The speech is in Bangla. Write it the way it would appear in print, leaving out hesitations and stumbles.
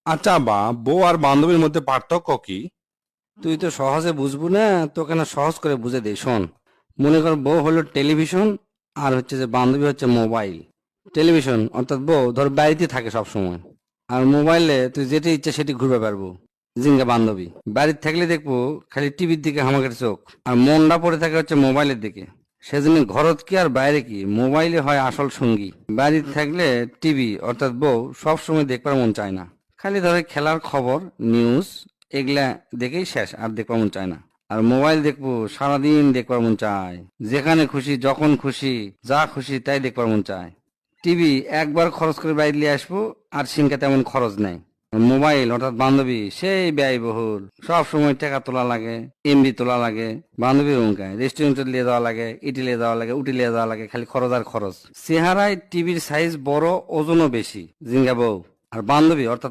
আচ্ছা বা বউ আর বান্ধবীর মধ্যে পার্থক্য কি? তুই তো সহজে বুঝবো না, তোকে না সহজ করে বুঝে দেই, শোন। মনে কর বউ হলো টেলিভিশন, আর হচ্ছে যে বান্ধবী হচ্ছে মোবাইল। টেলিভিশন অর্থাৎ বউ ধর বাড়িতে থাকে সব সময়, আর মোবাইলে তুই যেটি ইচ্ছে সেটি ঘুরবে পারবো। জিঙ্গা বান্ধবী বাড়িতে থাকলে দেখবো খালি টিভির দিকে হামাকের চোখ, আর মনটা পড়ে থাকে হচ্ছে মোবাইলের দিকে। সেজন্য ঘরত কি আর বাইরে কি, মোবাইলে হয় আসল সঙ্গী। বাড়িতে থাকলে টিভি অর্থাৎ বউ সব সময় দেখবার মন চায় না, খালি ধরে খেলার খবর, নিউজ, এগুলা দেখেই শেষ, আর দেখবার মন চায় না। আর মোবাইল দেখবো সারাদিন দেখবার মন চায়, যেখানে খুশি যখন খুশি যা খুশি তাই দেখবার মন চায়। টিভি একবার খরচ করে বাইরে নিয়ে আসবো, আর সিনকা তেমন খরচ নেই। মোবাইল অর্থাৎ বান্ধবী সেই ব্যয়বহুল, সব সময় টাকা তোলা লাগে, এমবি তোলা লাগে। বান্ধবীর অঙ্কায় রেস্টুরেন্টে নিয়ে যাওয়া লাগে, ইটি নিয়ে যাওয়া লাগে, উটি নিয়ে যাওয়া লাগে, খালি খরচ আর খরচ। চেহারায় টিভির সাইজ বড়, ওজনও বেশি, জিঙ্গা বউ। আর বান্ধবী অর্থাৎ